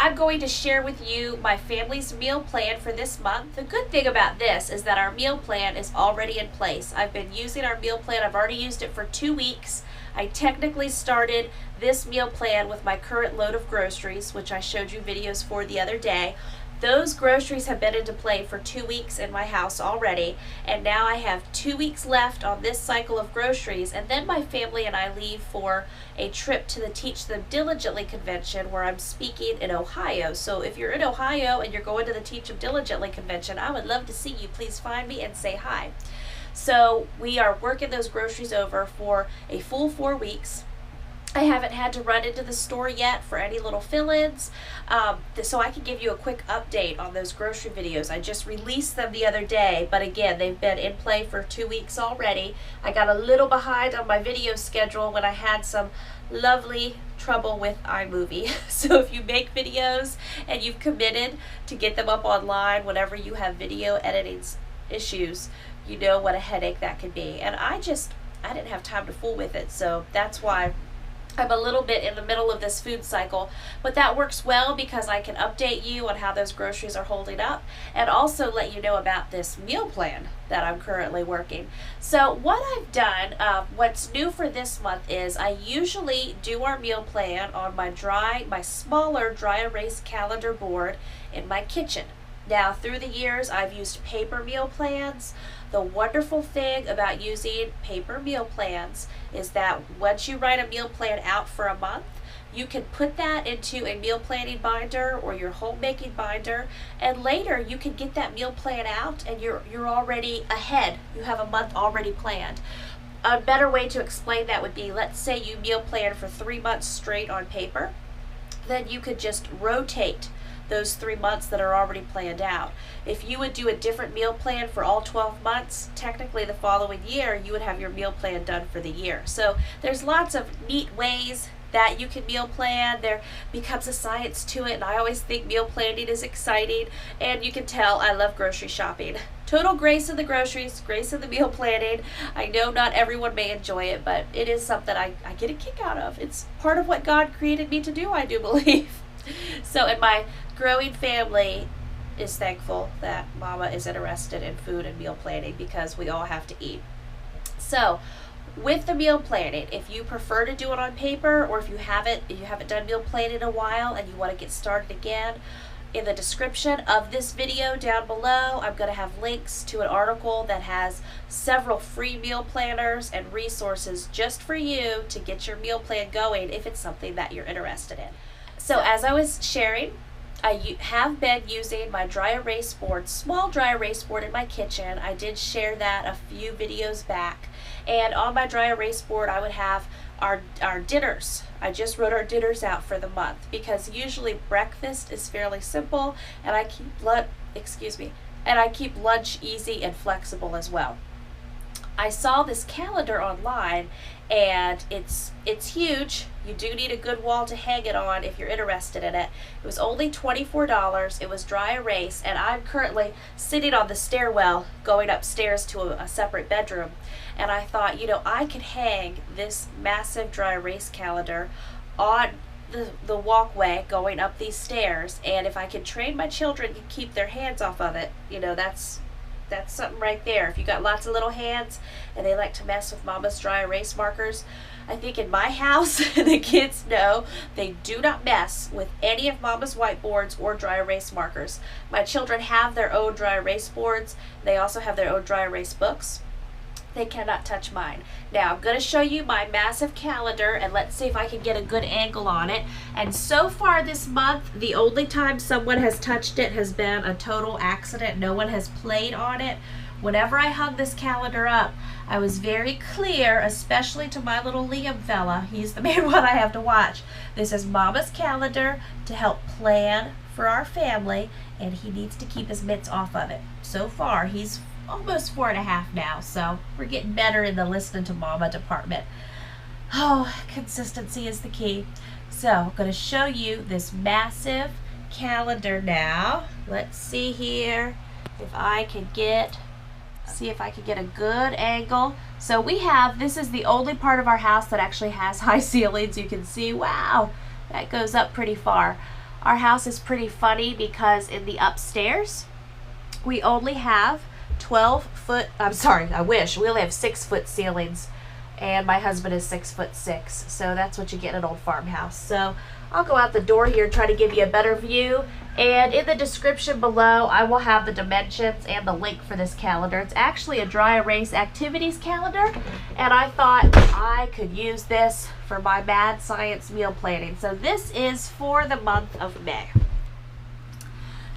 I'm going to share with you my family's meal plan for this month. The good thing about this is that our meal plan is already in place. I've been using our meal plan. I've already used it for 2 weeks. I technically started this meal plan with my current load of groceries, which I showed you videos for the other day. Those groceries have been into play for 2 weeks in my house already, and now I have 2 weeks left on this cycle of groceries, and then my family and I leave for a trip to the Teach Them Diligently convention where I'm speaking in Ohio. So if you're in Ohio and you're going to the Teach Them Diligently convention, I would love to see you. Please find me and say hi. So we are working those groceries over for a full 4 weeks. I haven't had to run into the store yet for any little fill-ins, so I can give you a quick update on those grocery videos. I just released them the other day, but again, they've been in play for 2 weeks already. I got a little behind on my video schedule when I had some lovely trouble with iMovie. So if you make videos and you've committed to get them up online whenever you have video editing issues, you know what a headache that can be. And I didn't have time to fool with it, so that's why I'm a little bit in the middle of this food cycle, but that works well because I can update you on how those groceries are holding up and also let you know about this meal plan that I'm currently working. So what I've done, what's new for this month is I usually do our meal plan on my smaller dry erase calendar board in my kitchen. Now, through the years, I've used paper meal plans. The wonderful thing about using paper meal plans is that once you write a meal plan out for a month, you can put that into a meal planning binder or your homemaking binder, and later you can get that meal plan out and you're already ahead. You have a month already planned. A better way to explain that would be, let's say you meal plan for 3 months straight on paper, then you could just rotate those 3 months that are already planned out. If you would do a different meal plan for all 12 months, technically the following year you would have your meal plan done for the year. So there's lots of neat ways that you can meal plan. There becomes a science to it, and I always think meal planning is exciting, and you can tell I love grocery shopping. Total grace in the groceries, grace in the meal planning. I know not everyone may enjoy it, but it is something I get a kick out of. It's part of what God created me to do, I do believe. So, and my growing family is thankful that Mama is interested in food and meal planning because we all have to eat. So, with the meal planning, if you prefer to do it on paper, or if you haven't done meal planning in a while and you want to get started again, in the description of this video down below, I'm going to have links to an article that has several free meal planners and resources just for you to get your meal plan going if it's something that you're interested in. So as I was sharing, I have been using my dry erase board, small dry erase board in my kitchen. I did share that a few videos back. And on my dry erase board, I would have our dinners. I just wrote our dinners out for the month because usually breakfast is fairly simple, and I keep lunch easy and flexible as well. I saw this calendar online, and it's huge. You do need a good wall to hang it on if you're interested in it. It was only $24. It was dry erase, and I'm currently sitting on the stairwell going upstairs to a separate bedroom. And I thought, I could hang this massive dry erase calendar on the walkway going up these stairs, and if I could train my children to keep their hands off of it, that's something right there. If you got lots of little hands and they like to mess with Mama's dry erase markers, I think in my house the kids know they do not mess with any of Mama's whiteboards or dry erase markers. My children have their own dry erase boards. They also have their own dry erase books. They cannot touch mine. Now I'm going to show you my massive calendar, and let's see if I can get a good angle on it. And so far this month, the only time someone has touched it has been a total accident. No one has played on it. Whenever I hung this calendar up, I was very clear, especially to my little Liam fella. He's the main one I have to watch. This is Mama's calendar to help plan for our family, and he needs to keep his mitts off of it. So far, he's almost 4.5 now, so we're getting better in the listening to Mama department. Oh, consistency is the key. So I'm going to show you this massive calendar now. Let's see here if I can get a good angle. So this is the only part of our house that actually has high ceilings. You can see, wow, that goes up pretty far. Our house is pretty funny because in the upstairs, we only have 12-foot, I'm sorry, I wish. We only have 6-foot ceilings, and my husband is 6'6", so that's what you get in an old farmhouse. So I'll go out the door here and try to give you a better view, and in the description below I will have the dimensions and the link for this calendar. It's actually a dry erase activities calendar, and I thought I could use this for my mad science meal planning. So this is for the month of May.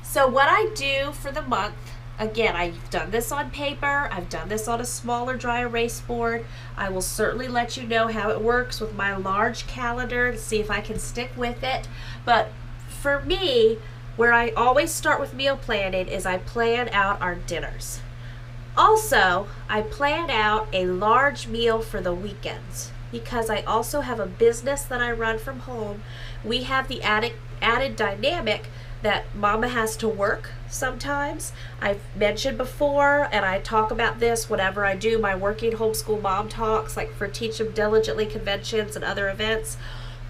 So what I do for the month, again, I've done this on paper, I've done this on a smaller dry erase board. I will certainly let you know how it works with my large calendar to see if I can stick with it. But for me, where I always start with meal planning is I plan out our dinners. Also, I plan out a large meal for the weekends because I also have a business that I run from home. We have the added dynamic that Mama has to work sometimes. I've mentioned before, and I talk about this whenever I do my working homeschool mom talks, like for Teach 'em Diligently conventions and other events.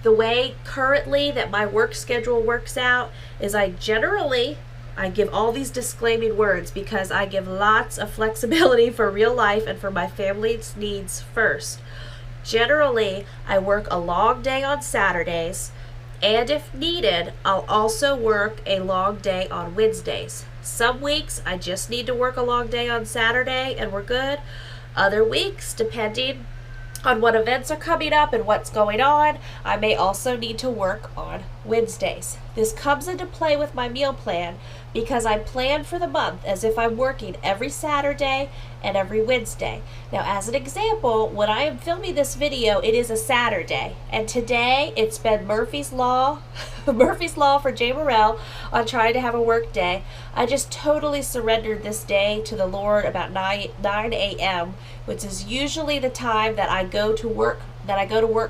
The way currently that my work schedule works out is I give all these disclaiming words because I give lots of flexibility for real life and for my family's needs first. Generally, I work a long day on Saturdays, and if needed, I'll also work a long day on Wednesdays. Some weeks, I just need to work a long day on Saturday and we're good. Other weeks, depending on what events are coming up and what's going on, I may also need to work on Wednesdays. This comes into play with my meal plan because I plan for the month as if I'm working every Saturday and every Wednesday. Now, as an example, when I am filming this video, it is a Saturday, and today it's been Murphy's Law, Murphy's Law for Jamerrill on trying to have a work day. I just totally surrendered this day to the Lord about 9 a.m., which is usually the time that I go to work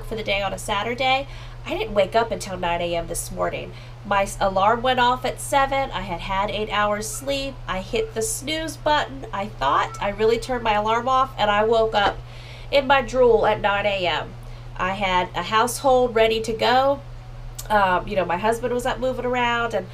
for the day on a Saturday. I didn't wake up until 9 a.m. this morning. My alarm went off at 7. I had 8 hours sleep. I hit the snooze button. I really turned my alarm off, and I woke up in my drool at 9 a.m. I had a household ready to go. My husband was up moving around, and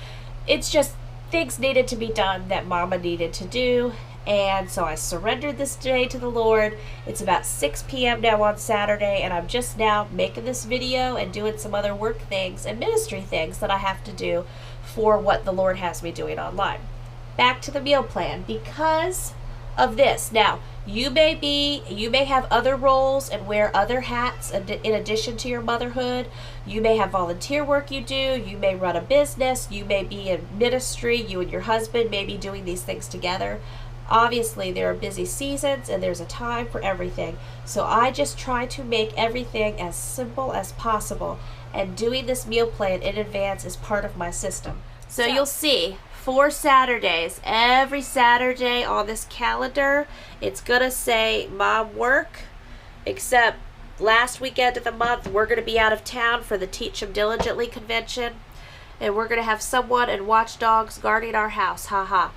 it's just things needed to be done that Mama needed to do. And so I surrendered this day to the Lord. It's about 6 p.m. now on Saturday, and I'm just now making this video and doing some other work things and ministry things that I have to do for what the Lord has me doing online. Back to the meal plan because of this. Now, you may have other roles and wear other hats in addition to your motherhood. You may have volunteer work you do. You may run a business. You may be in ministry. You and your husband may be doing these things together. Obviously, there are busy seasons and there's a time for everything. So I just try to make everything as simple as possible. And doing this meal plan in advance is part of my system. So you'll see 4 Saturdays. Every Saturday on this calendar, it's going to say Mom Work, except last weekend of the month, we're going to be out of town for the Teach 'em Diligently convention. And we're going to have someone and watchdogs guarding our house. Haha.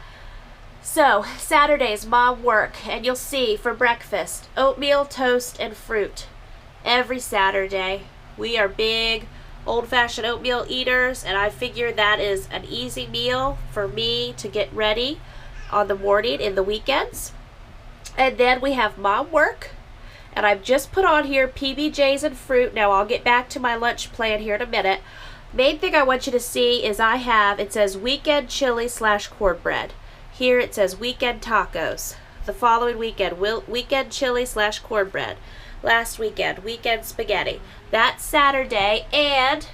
So, Saturdays, Mom Work, and you'll see for breakfast, oatmeal, toast, and fruit. Every Saturday, we are big, old-fashioned oatmeal eaters, and I figure that is an easy meal for me to get ready on the morning in the weekends. And then we have Mom Work, and I've just put on here PBJs and fruit. Now, I'll get back to my lunch plan here in a minute. Main thing I want you to see is it says weekend chili / cornbread. Here it says weekend tacos. The following weekend, weekend chili / cornbread. Last weekend, weekend spaghetti. That's Saturday, and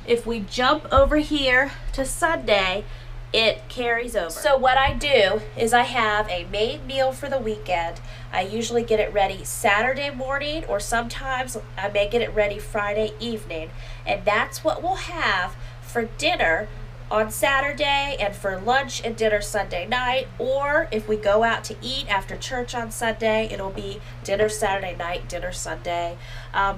if we jump over here to Sunday, it carries over. So what I do is I have a main meal for the weekend. I usually get it ready Saturday morning, or sometimes I may get it ready Friday evening, and that's what we'll have for dinner on Saturday and for lunch and dinner Sunday night. Or if we go out to eat after church on Sunday, it'll be dinner Saturday night, dinner Sunday.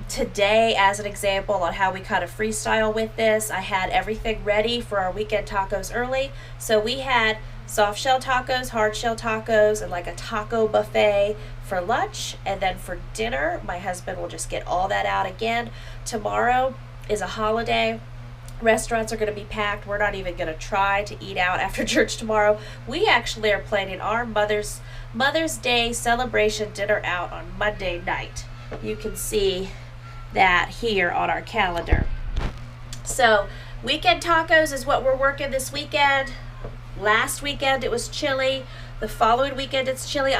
Today, as an example on how we kind of freestyle with this, I had everything ready for our weekend tacos early. So we had soft shell tacos, hard shell tacos, and like a taco buffet for lunch. And then for dinner, my husband will just get all that out again. Tomorrow is a holiday. Restaurants are going to be packed. We're not even going to try to eat out after church tomorrow. We actually are planning our Mother's Day celebration dinner out on Monday night. You can see that here on our calendar. So weekend tacos is what we're working this weekend. Last weekend it was chili. The following weekend it's chili.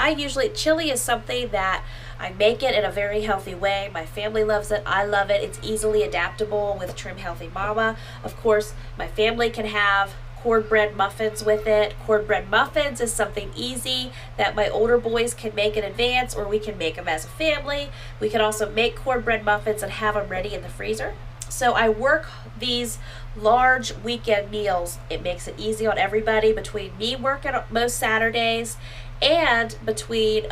Chili is something that I make it in a very healthy way. My family loves it. I love it. It's easily adaptable with Trim Healthy Mama. Of course, my family can have cornbread muffins with it. Cornbread muffins is something easy that my older boys can make in advance, or we can make them as a family. We can also make cornbread muffins and have them ready in the freezer. So I work these large weekend meals. It makes it easy on everybody between me working most Saturdays and between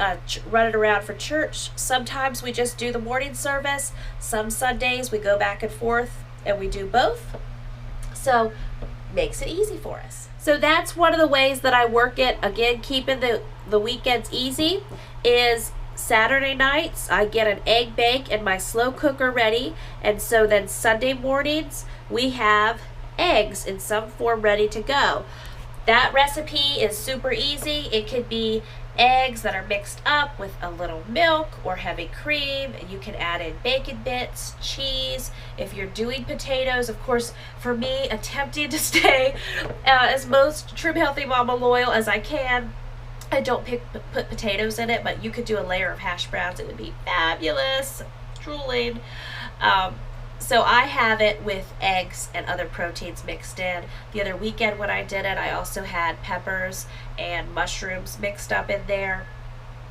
running around for church. Sometimes we just do the morning service. Some Sundays we go back and forth and we do both. So makes it easy for us. So that's one of the ways that I work it. Again, keeping the weekends easy is Saturday nights, I get an egg bake and my slow cooker ready, and so then Sunday mornings, we have eggs in some form ready to go. That recipe is super easy. It could be eggs that are mixed up with a little milk or heavy cream. You can add in bacon bits, cheese. If you're doing potatoes, of course, for me, attempting to stay as most Trim Healthy Mama loyal as I can, I don't put potatoes in it, but you could do a layer of hash browns. It would be fabulous. Drooling. So I have it with eggs and other proteins mixed in. The other weekend when I did it, I also had peppers and mushrooms mixed up in there.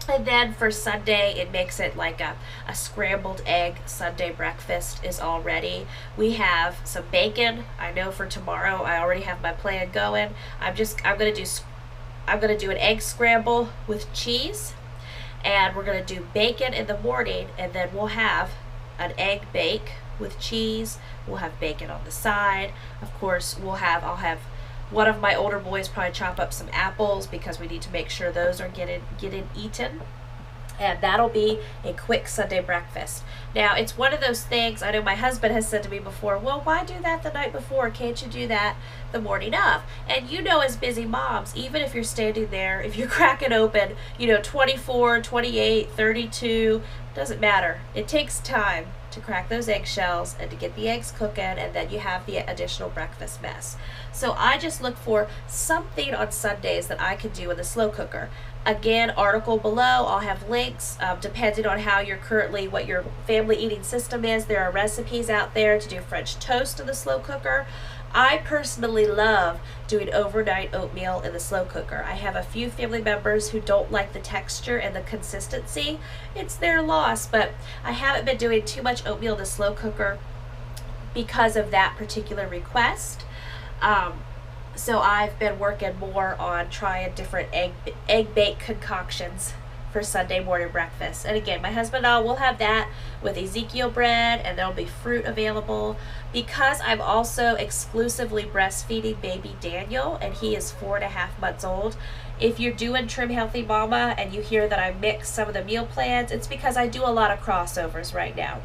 And then for Sunday, it makes it like a scrambled egg Sunday breakfast is all ready. We have some bacon. I know for tomorrow, I already have my plan going. I'm gonna do an egg scramble with cheese, and we're gonna do bacon in the morning, and then we'll have an egg bake with cheese. We'll have bacon on the side. Of course, I'll have one of my older boys probably chop up some apples because we need to make sure those are getting eaten. And that'll be a quick Sunday breakfast. Now, it's one of those things, I know my husband has said to me before, well, why do that the night before? Can't you do that the morning of? And you know, as busy moms, even if you're standing there, if you're cracking open, 24, 28, 32, doesn't matter. It takes time to crack those eggshells and to get the eggs cooking, and then you have the additional breakfast mess. So I just look for something on Sundays that I can do in the slow cooker. Again, article below, I'll have links depending on what your family eating system is. There are recipes out there to do French toast in the slow cooker. I personally love doing overnight oatmeal in the slow cooker. I have a few family members who don't like the texture and the consistency. It's their loss, but I haven't been doing too much oatmeal in the slow cooker because of that particular request. So I've been working more on trying different egg bake concoctions for Sunday morning breakfast. And again, my husband and I will have that with Ezekiel bread, and there'll be fruit available. Because I'm also exclusively breastfeeding baby Daniel, and he is 4.5 months old. If you're doing Trim Healthy Mama and you hear that I mix some of the meal plans, it's because I do a lot of crossovers right now.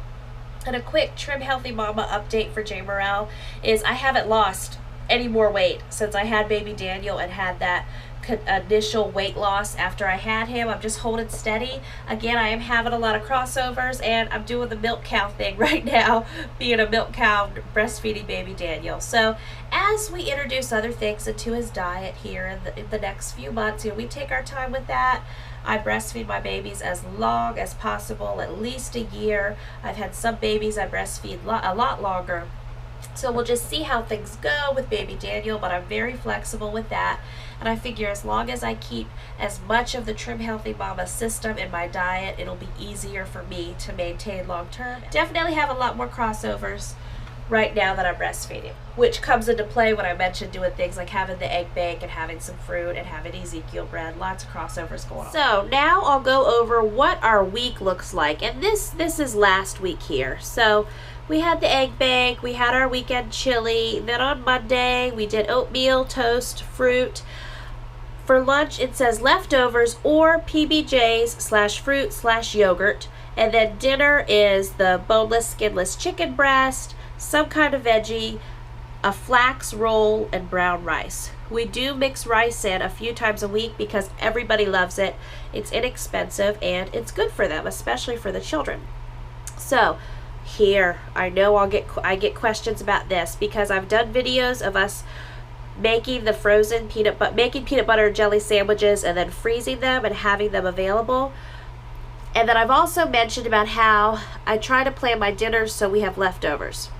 And a quick Trim Healthy Mama update for Jamerrill is I haven't lost any more weight since I had baby Daniel and had that initial weight loss after I had him. I'm just holding steady. Again, I am having a lot of crossovers, and I'm doing the milk cow thing right now, being a milk cow breastfeeding baby Daniel. So as we introduce other things into his diet here in the next few months, we take our time with that. I breastfeed my babies as long as possible, at least a year. I've had some babies I breastfeed a lot longer. So we'll just see how things go with baby Daniel, but I'm very flexible with that. And I figure as long as I keep as much of the Trim Healthy Mama system in my diet, it'll be easier for me to maintain long term. Definitely have a lot more crossovers right now that I'm breastfeeding, which comes into play when I mentioned doing things like having the egg bake and having some fruit and having Ezekiel bread. Lots of crossovers going on. So now I'll go over what our week looks like. And this is last week here. So we had the egg bake, we had our weekend chili, then on Monday we did oatmeal, toast, fruit. For lunch it says leftovers or PBJs/fruit/yogurt, and then dinner is the boneless, skinless chicken breast, some kind of veggie, a flax roll, and brown rice. We do mix rice in a few times a week because everybody loves it. It's inexpensive and it's good for them, especially for the children. So here, I know I get questions about this because I've done videos of us making the frozen peanut butter and jelly sandwiches and then freezing them and having them available. And then I've also mentioned about how I try to plan my dinners so we have leftovers.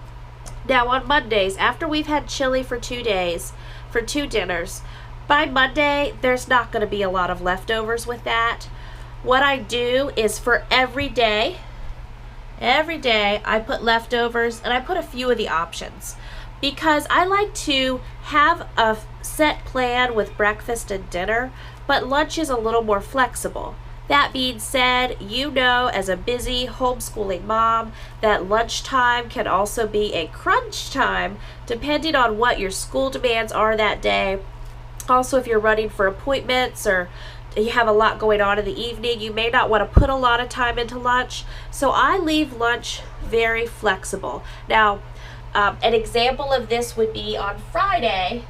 Now on Mondays, after we've had chili for 2 days, for 2 dinners, by Monday, there's not going to be a lot of leftovers with that. What I do is for every day I put leftovers, and I put a few of the options because I like to have a set plan with breakfast and dinner, but lunch is a little more flexible. That being said, you know, as a busy homeschooling mom, that lunchtime can also be a crunch time depending on what your school demands are that day. Also, if you're running for appointments or you have a lot going on in the evening, you may not want to put a lot of time into lunch. So I leave lunch very flexible. Now, an example of this would be on Friday,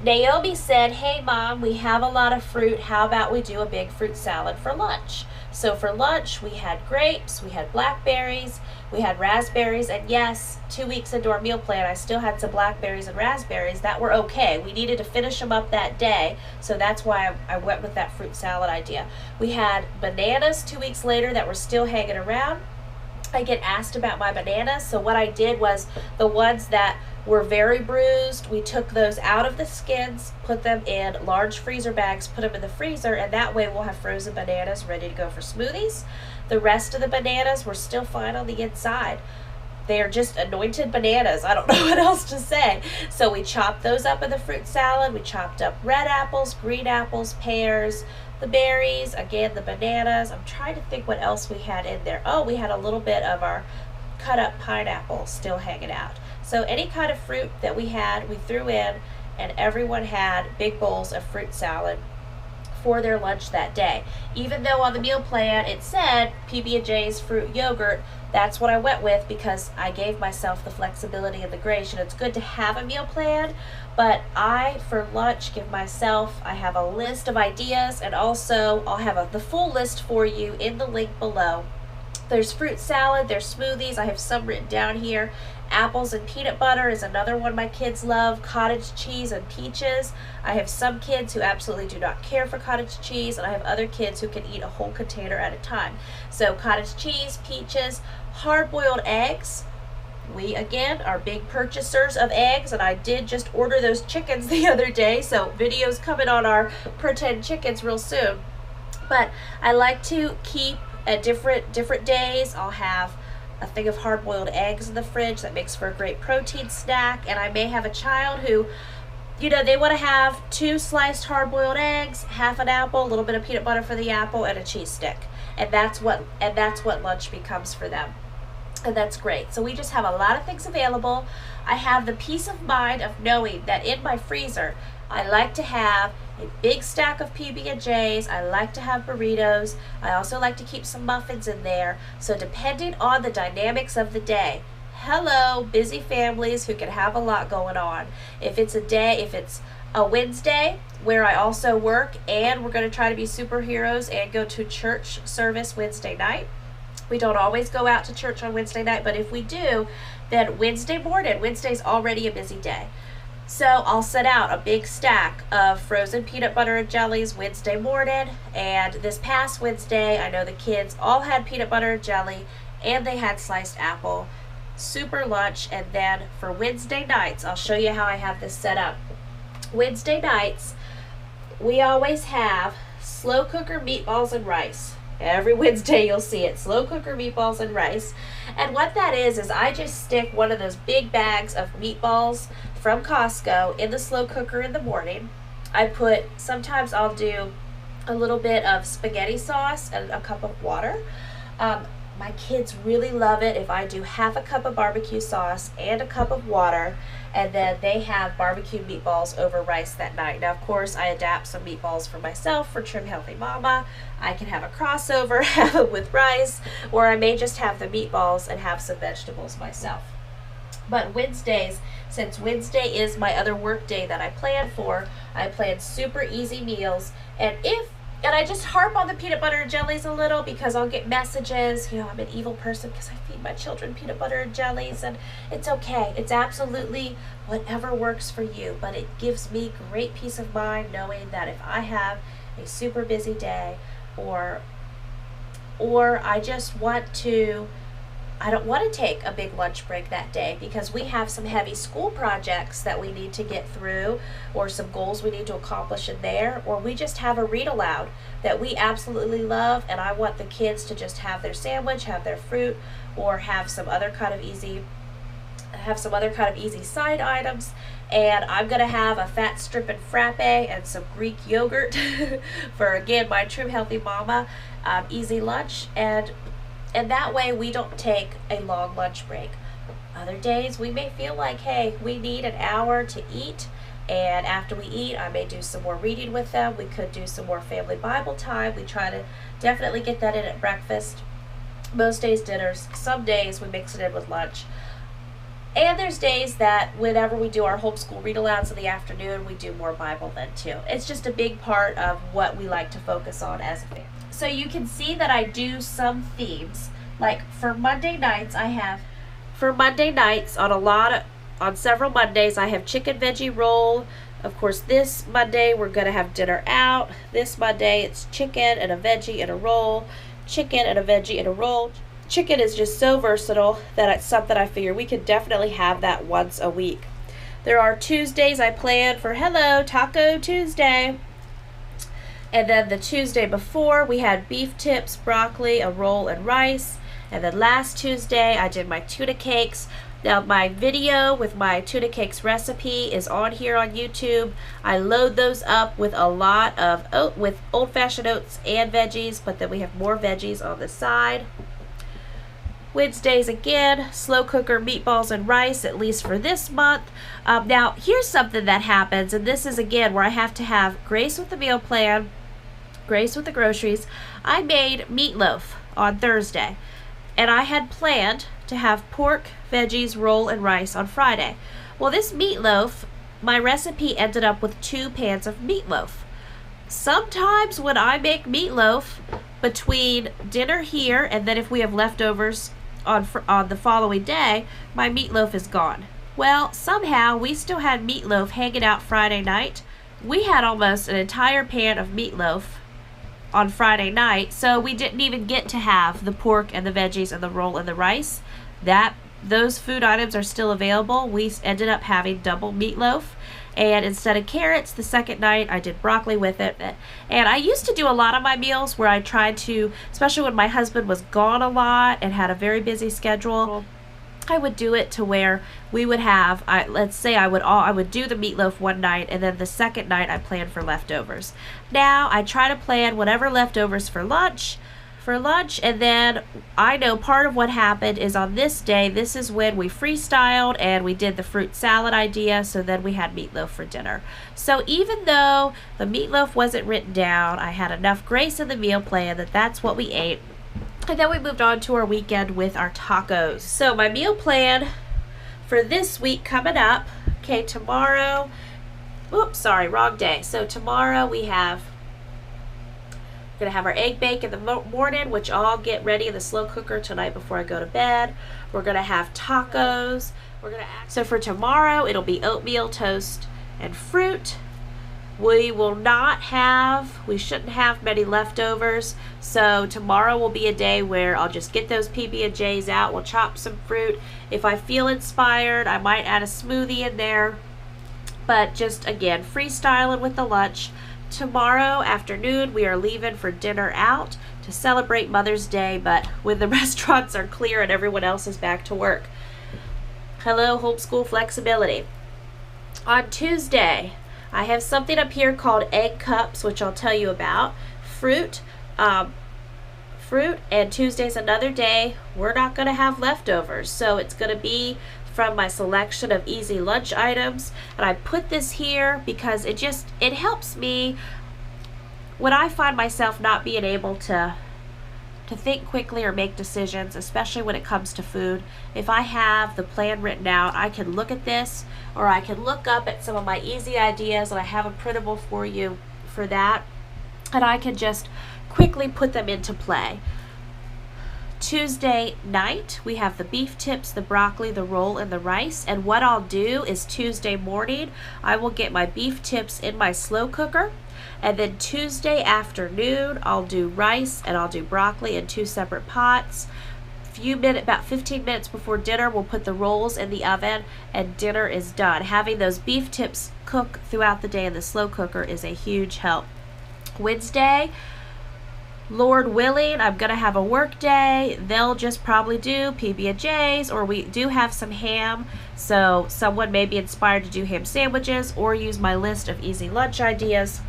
Naomi said, "Hey Mom, we have a lot of fruit. How about we do a big fruit salad for lunch?" So for lunch, we had grapes, we had blackberries, we had raspberries, and yes, 2 weeks into our meal plan, I still had some blackberries and raspberries that were okay. We needed to finish them up that day, so that's why I went with that fruit salad idea. We had bananas 2 weeks later that were still hanging around. I get asked about my bananas, so what I did was the ones that were very bruised, we took those out of the skins, put them in large freezer bags, put them in the freezer, and that way we'll have frozen bananas ready to go for smoothies. The rest of the bananas were still fine on the inside. They are just anointed bananas. I don't know what else to say. So we chopped those up in the fruit salad. We chopped up red apples, green apples, pears, the berries, again, the bananas. I'm trying to think what else we had in there. Oh, we had a little bit of our cut up pineapple still hanging out. So any kind of fruit that we had, we threw in, and everyone had big bowls of fruit salad for their lunch that day. Even though on the meal plan it said PB&J's fruit yogurt, that's what I went with because I gave myself the flexibility and the grace. And it's good to have a meal plan, but I, for lunch, I have a list of ideas, and also I'll have the full list for you in the link below. There's fruit salad, there's smoothies, I have some written down here. Apples and peanut butter is another one my kids love. Cottage cheese and peaches. I have some kids who absolutely do not care for cottage cheese, and I have other kids who can eat a whole container at a time. So cottage cheese, peaches, hard-boiled eggs. We, again, are big purchasers of eggs, and I did just order those chickens the other day, so videos coming on our pretend chickens real soon. But I like to keep at different days. I'll have a thing of hard-boiled eggs in the fridge that makes for a great protein snack, and I may have a child who, you know, they want to have 2 sliced hard-boiled eggs, half an apple, a little bit of peanut butter for the apple, and a cheese stick, and that's what lunch becomes for them. And that's great. So we just have a lot of things available. I have the peace of mind of knowing that in my freezer, I like to have a big stack of PB&Js. I like to have burritos. I also like to keep some muffins in there. So depending on the dynamics of the day, hello, busy families who can have a lot going on. If it's a Wednesday where I also work and we're going to try to be superheroes and go to church service Wednesday night. We don't always go out to church on Wednesday night, but if we do, then Wednesday's already a busy day. So I'll set out a big stack of frozen peanut butter and jellies Wednesday morning, and this past Wednesday, I know the kids all had peanut butter and jelly, and they had sliced apple, super lunch, and then for Wednesday nights, I'll show you how I have this set up. Wednesday nights, we always have slow cooker meatballs and rice. Every Wednesday you'll see it, slow cooker meatballs and rice. And what that is I just stick one of those big bags of meatballs from Costco in the slow cooker in the morning. Sometimes I'll do a little bit of spaghetti sauce and a cup of water. My kids really love it if I do half a cup of barbecue sauce and a cup of water, and then they have barbecue meatballs over rice that night. Now, of course, I adapt some meatballs for myself for Trim Healthy Mama. I can have a crossover, have it with rice, or I may just have the meatballs and have some vegetables myself. But Wednesdays, since Wednesday is my other work day that I plan for, I plan super easy meals. And I just harp on the peanut butter and jellies a little because I'll get messages, I'm an evil person because I feed my children peanut butter and jellies, and it's okay. It's absolutely whatever works for you, but it gives me great peace of mind knowing that if I have a super busy day or I just I don't want to take a big lunch break that day because we have some heavy school projects that we need to get through or some goals we need to accomplish in there, or we just have a read aloud that we absolutely love and I want the kids to just have their sandwich, have their fruit, or have some other kind of easy side items, and I'm going to have a fat stripping frappe and some Greek yogurt for, again, my Trim Healthy Mama easy lunch, and that way we don't take a long lunch break. Other days we may feel like, hey, we need an hour to eat, and after we eat I may do some more reading with them. We could do some more family Bible time. We try to definitely get that in at breakfast. Most days dinners. Some days we mix it in with lunch. And there's days that whenever we do our homeschool read alouds in the afternoon, we do more Bible then too. It's just a big part of what we like to focus on as a family. So you can see that I do some themes. Like for Monday nights, on several Mondays, I have chicken veggie roll. Of course, this Monday we're going to have dinner out. This Monday it's chicken and a veggie and a roll. Chicken and a veggie and a roll. Chicken is just so versatile that it's something I figure we could definitely have that once a week. There are Tuesdays I plan for Taco Tuesday. And then the Tuesday before, we had beef tips, broccoli, a roll, and rice. And then last Tuesday, I did my tuna cakes. Now, my video with my tuna cakes recipe is on here on YouTube. I load those up with a lot of with old-fashioned oats and veggies, but then we have more veggies on the side. Wednesdays, again, slow cooker meatballs and rice, at least for this month. Now, here's something that happens, and this is, again, where I have to have grace with the meal plan, grace with the groceries. I made meatloaf on Thursday, and I had planned to have pork, veggies, roll, and rice on Friday. Well, this meatloaf, my recipe ended up with 2 pans of meatloaf. Sometimes when I make meatloaf between dinner here and then if we have leftovers on the following day, my meatloaf is gone. Well, somehow we still had meatloaf hanging out Friday night. We had almost an entire pan of meatloaf on Friday night, so we didn't even get to have the pork and the veggies and the roll and the rice. Those food items are still available. We ended up having double meatloaf, and instead of carrots, the second night I did broccoli with it. And I used to do a lot of my meals where I tried to, especially when my husband was gone a lot and had a very busy schedule, I would do it to where we would have, let's say I would do the meatloaf one night, and then the second night I planned for leftovers. Now I try to plan whatever leftovers for lunch, and then I know part of what happened is on this day, this is when we freestyled and we did the fruit salad idea, so then we had meatloaf for dinner. So even though the meatloaf wasn't written down, I had enough grace in the meal plan that that's what we ate. And then we moved on to our weekend with our tacos. So my meal plan for this week coming up, okay, tomorrow, oops, sorry, wrong day. So tomorrow we're going to have our egg bake in the morning, which I'll get ready in the slow cooker tonight before I go to bed. We're going to have tacos. So for tomorrow, it'll be oatmeal, toast, and fruit. We shouldn't have many leftovers, so tomorrow will be a day where I'll just get those PB&Js out. We'll chop some fruit. If I feel inspired, I might add a smoothie in there, but just, again, freestyling with the lunch. Tomorrow afternoon, we are leaving for dinner out to celebrate Mother's Day, but when the restaurants are clear and everyone else is back to work. Hello, homeschool flexibility. On Tuesday, I have something up here called egg cups, which I'll tell you about. Fruit, and Tuesday's another day. We're not going to have leftovers, so it's going to be from my selection of easy lunch items. And I put this here because it helps me when I find myself not being able to to think quickly or make decisions, especially when it comes to food. If I have the plan written out, I can look at this, or I can look up at some of my easy ideas, and I have a printable for you for that, and I can just quickly put them into play. Tuesday night, we have the beef tips, the broccoli, the roll, and the rice. And what I'll do is Tuesday morning, I will get my beef tips in my slow cooker. And then Tuesday afternoon, I'll do rice and I'll do broccoli in 2 separate pots. About 15 minutes before dinner, we'll put the rolls in the oven and dinner is done. Having those beef tips cook throughout the day in the slow cooker is a huge help. Wednesday, Lord willing, I'm going to have a work day. They'll just probably do PB&Js, or we do have some ham, so someone may be inspired to do ham sandwiches or use my list of easy lunch ideas.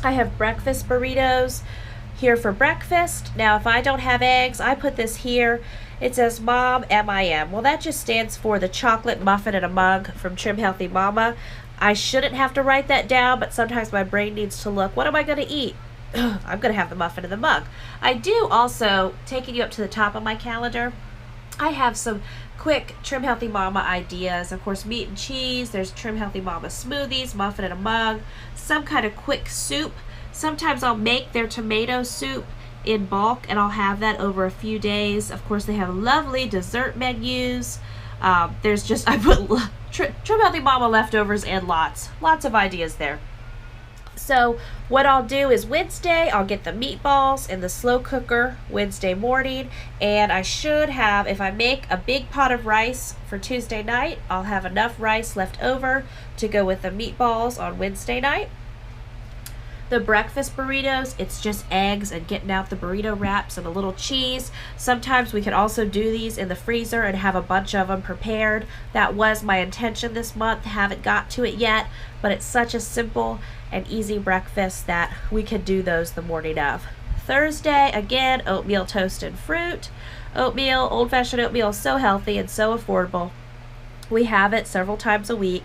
I have breakfast burritos here for breakfast. Now, if I don't have eggs, I put this here. It says Mom M-I-M. Well, that just stands for the chocolate muffin in a mug from Trim Healthy Mama. I shouldn't have to write that down, but sometimes my brain needs to look, what am I going to eat? I'm going to have the muffin in the mug. I do also, taking you up to the top of my calendar, I have some quick Trim Healthy Mama ideas. Of course, meat and cheese. There's Trim Healthy Mama smoothies, muffin in a mug, some kind of quick soup. Sometimes I'll make their tomato soup in bulk, and I'll have that over a few days. Of course, they have lovely dessert menus. There's just, I put Trim Healthy Mama leftovers and lots of ideas there. So what I'll do is Wednesday, I'll get the meatballs in the slow cooker Wednesday morning, and I should have, if I make a big pot of rice for Tuesday night, I'll have enough rice left over to go with the meatballs on Wednesday night. The breakfast burritos, it's just eggs and getting out the burrito wraps and a little cheese. Sometimes we can also do these in the freezer and have a bunch of them prepared. That was my intention this month. Haven't got to it yet, but it's such a simple and easy breakfast that we could do those the morning of. Thursday, again, oatmeal, toast, and fruit. Oatmeal, old-fashioned oatmeal is so healthy and so affordable. We have it several times a week.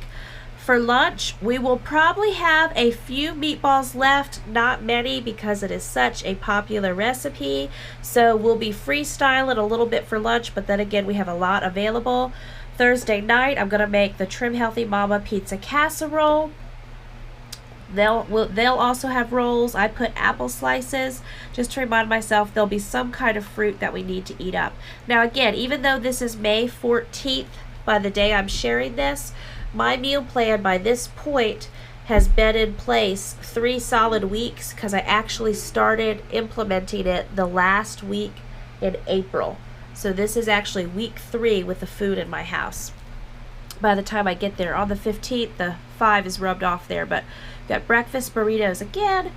For lunch, we will probably have a few meatballs left, not many because it is such a popular recipe. So we'll be freestyling a little bit for lunch, but then again, we have a lot available. Thursday night, I'm going to make the Trim Healthy Mama pizza casserole. They'll also have rolls. I put apple slices just to remind myself there'll be some kind of fruit that we need to eat up. Now again, even though this is May 14th by the day I'm sharing this, my meal plan by this point has been in place 3 solid weeks because I actually started implementing it the last week in April. So this is actually week 3 with the food in my house. By the time I get there on the 15th, the 5 is rubbed off there, but got breakfast burritos again.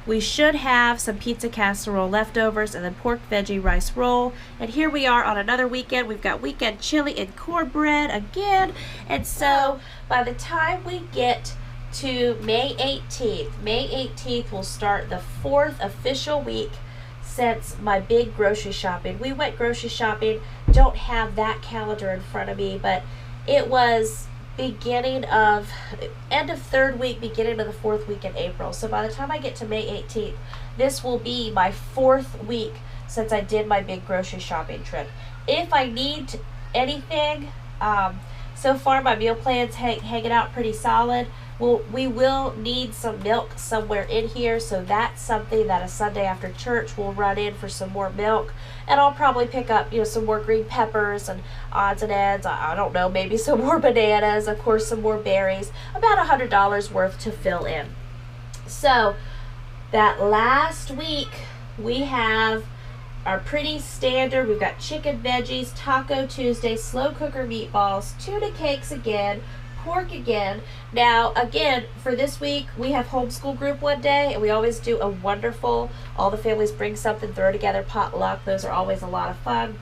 We should have some pizza casserole leftovers and then pork veggie rice roll. And here we are on another weekend. We've got weekend chili and cornbread again. And so by the time we get to May 18th will start the 4th official week since my big grocery shopping. We went grocery shopping, don't have that calendar in front of me, but it was end of 3rd week, beginning of the 4th week in April. So by the time I get to May 18th, this will be my 4th week since I did my big grocery shopping trip. If I need anything, so far my meal plan's hanging out pretty solid. We will need some milk somewhere in here, so that's something that a Sunday after church we'll run in for some more milk. And I'll probably pick up, some more green peppers and odds and ends. I don't know, maybe some more bananas, of course, some more berries. About $100 worth to fill in. So that last week we have our pretty standard. We've got chicken veggies, Taco Tuesday, slow cooker meatballs, tuna cakes again, pork again. Now again, for this week we have homeschool group one day, and we always do a wonderful, all the families bring something, throw together potluck. Those are always a lot of fun.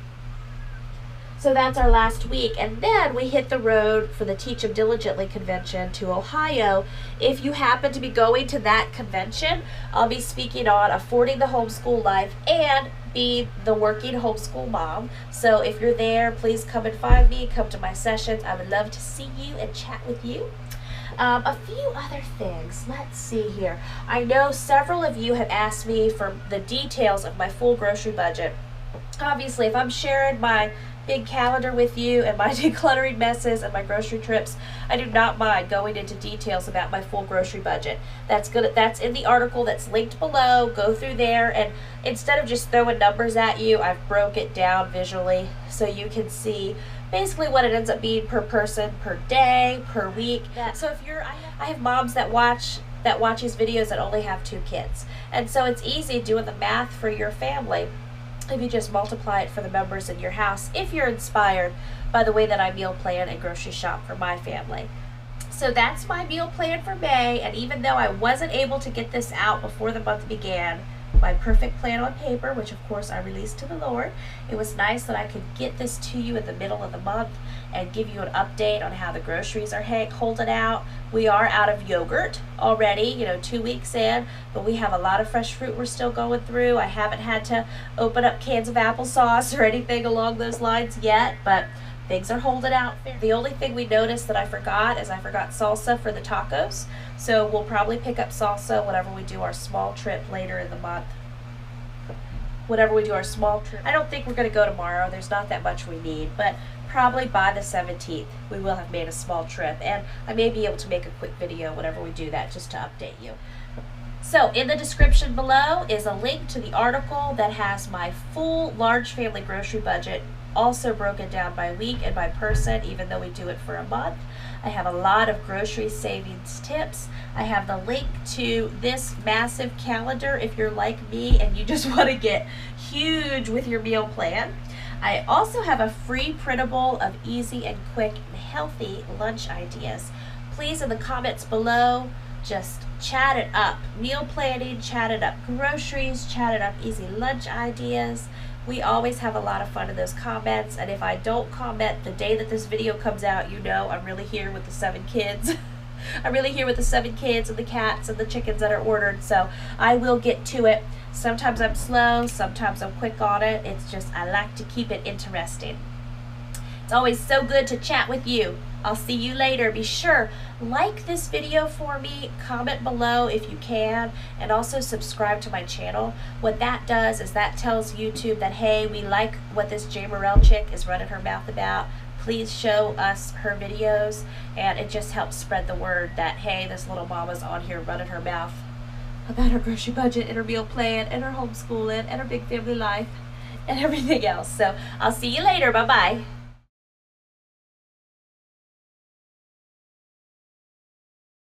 So that's our last week, and then we hit the road for the Teach 'em Diligently convention to Ohio. If you happen to be going to that convention, I'll be speaking on affording the homeschool life and be the working homeschool mom. So if you're there, please come and find me, come to my sessions. I would love to see you and chat with you. A few other things. Let's see here. I know several of you have asked me for the details of my full grocery budget. Obviously, if I'm sharing my big calendar with you and my decluttering messes and my grocery trips, I do not mind going into details about my full grocery budget. That's good. That's in the article that's linked below. Go through there, and instead of just throwing numbers at you, I've broke it down visually so you can see basically what it ends up being per person, per day, per week. So if you're, I have moms that watch these videos that only have 2 kids, and so it's easy doing the math for your family if you just multiply it for the members in your house, if you're inspired by the way that I meal plan and grocery shop for my family. So that's my meal plan for May, and even though I wasn't able to get this out before the month began, my perfect plan on paper, which of course I released to the Lord, it was nice that I could get this to you in the middle of the month and give you an update on how the groceries are holding out. We are out of yogurt already, 2 weeks in, but we have a lot of fresh fruit we're still going through. I haven't had to open up cans of applesauce or anything along those lines yet, but things are holding out. The only thing we noticed that I forgot is I forgot salsa for the tacos. So we'll probably pick up salsa whenever we do our small trip later in the month. Whenever we do our small trip. I don't think we're going to go tomorrow. There's not that much we need. But probably by the 17th, we will have made a small trip. And I may be able to make a quick video whenever we do that just to update you. So in the description below is a link to the article that has my full large family grocery budget, also broken down by week and by person, even though we do it for a month. I have a lot of grocery savings tips. I have the link to this massive calendar if you're like me and you just want to get huge with your meal plan. I also have a free printable of easy and quick and healthy lunch ideas. Please, in the comments below, just chat it up. Meal planning, chat it up. Groceries, chat it up. Easy lunch ideas. We always have a lot of fun in those comments, and if I don't comment the day that this video comes out, I'm really here with the 7 kids. I'm really here with the 7 kids and the cats and the chickens that are ordered, so I will get to it. Sometimes I'm slow, sometimes I'm quick on it. It's just I like to keep it interesting. It's always so good to chat with you. I'll see you later. Be sure, like this video for me, comment below if you can, and also subscribe to my channel. What that does is that tells YouTube that, hey, we like what this Jamerrill chick is running her mouth about. Please show us her videos, and it just helps spread the word that, hey, this little mama's on here running her mouth about her grocery budget and her meal plan and her homeschooling and her big family life and everything else. So I'll see you later. Bye-bye.